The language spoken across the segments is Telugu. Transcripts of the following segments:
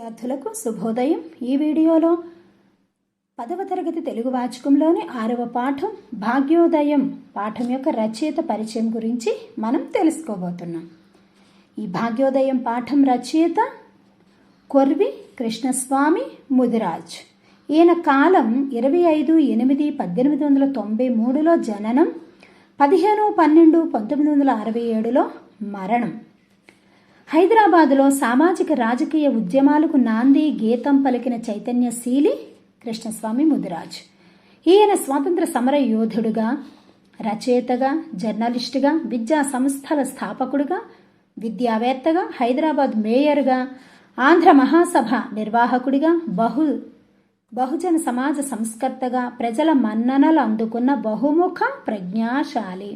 విద్యార్థులకు శుభోదయం. ఈ వీడియోలో 10వ తరగతి తెలుగు వాచకంలోని 6వ పాఠం భాగ్యోదయం పాఠం యొక్క రచయిత పరిచయం గురించి మనం తెలుసుకోబోతున్నాం. ఈ భాగ్యోదయం పాఠం రచయిత కొర్వి కృష్ణస్వామి ముదిరాజ్. ఈయన కాలం 25/8/1893లో జననం, 15/12/1967లో మరణం. హైదరాబాదులో సామాజిక రాజకీయ ఉద్యమాలకు నాంది గీతం పలికిన చైతన్యశీలి కృష్ణస్వామి ముదిరాజ్. ఈయన స్వాతంత్ర సమర యోధుడుగా, రచయితగా, జర్నలిస్టుగా, విద్యా సంస్థల స్థాపకుడుగా, విద్యావేత్తగా, హైదరాబాద్ మేయర్గా, ఆంధ్ర మహాసభ నిర్వాహకుడిగా, బహుజన సమాజ సంస్కర్తగా ప్రజల మన్ననలు అందుకున్న బహుముఖ ప్రజ్ఞాశాలి.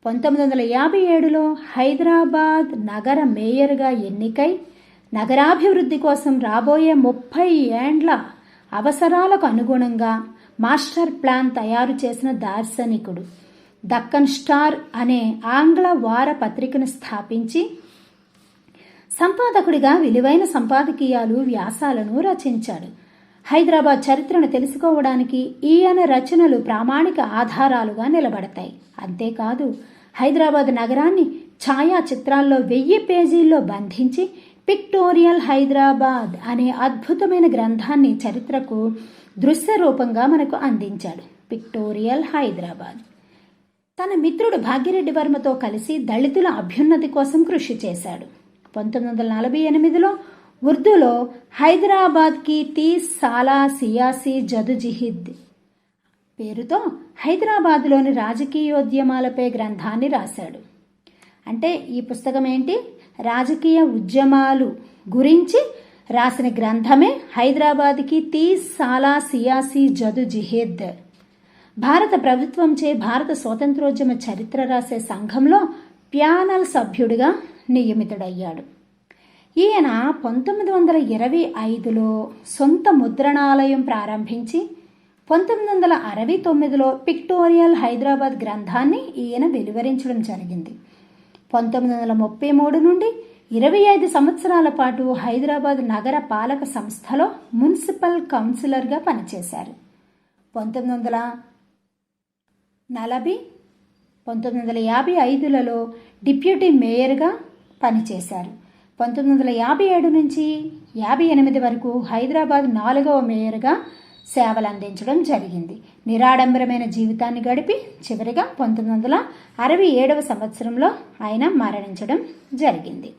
1957లో హైదరాబాద్ నగర మేయర్గా ఎన్నికై నగరాభివృద్ధి కోసం రాబోయే 30 ఏండ్ల అవసరాలకు అనుగుణంగా మాస్టర్ ప్లాన్ తయారు చేసిన దార్శనికుడు. దక్కన్ స్టార్ అనే ఆంగ్ల వార పత్రికను స్థాపించి సంపాదకుడిగా విలువైన సంపాదకీయాలు, వ్యాసాలను రచించాడు. హైదరాబాద్ చరిత్రను తెలుసుకోవడానికి ఈయన రచనలు ప్రామాణిక ఆధారాలుగా నిలబడతాయి. అంతేకాదు, హైదరాబాద్ నగరాన్ని ఛాయాచిత్రాల్లో 1000 పేజీల్లో బంధించి పిక్టోరియల్ హైదరాబాద్ అనే అద్భుతమైన గ్రంథాన్ని చరిత్రకు దృశ్య రూపంగా మనకు అందించాడు. పిక్టోరియల్ హైదరాబాద్. తన మిత్రుడు భాగ్యరెడ్డి వర్మతో కలిసి దళితుల అభ్యున్నతి కోసం కృషి చేశాడు. 1948లో ఉర్దూలో హైదరాబాద్ కి 30 సాలా సియాసీ జదుజిహిద్ పేరుతో హైదరాబాద్లోని రాజకీయోద్యమాలపై గ్రంథాన్ని రాశాడు. అంటే ఈ పుస్తకం ఏంటి? రాజకీయ ఉద్యమాలు గురించి రాసిన గ్రంథమే హైదరాబాద్కి 30 సాలా సియాసీ జదుజిహిద్. భారత ప్రభుత్వంచే భారత స్వాతంత్రోద్యమ చరిత్ర రాసే సంఘంలో ప్యానల్ సభ్యుడిగా నియమితుడయ్యాడు. ఈయన 1925లో సొంత ముద్రణాలయం ప్రారంభించి 1969లో పిక్టోరియల్ హైదరాబాద్ గ్రంథాన్ని ఈయన వెలువరించడం జరిగింది. 1933 నుండి 25 సంవత్సరాల పాటు హైదరాబాద్ నగర పాలక సంస్థలో మున్సిపల్ కౌన్సిలర్గా పనిచేశారు. 1955లలో డిప్యూటీ మేయర్గా పనిచేశారు. 1957 నుంచి 58 వరకు హైదరాబాద్ 4వ మేయర్గా సేవలు అందించడం జరిగింది. నిరాడంబరమైన జీవితాన్ని గడిపి చివరిగా 1967వ సంవత్సరంలో ఆయన మరణించడం జరిగింది.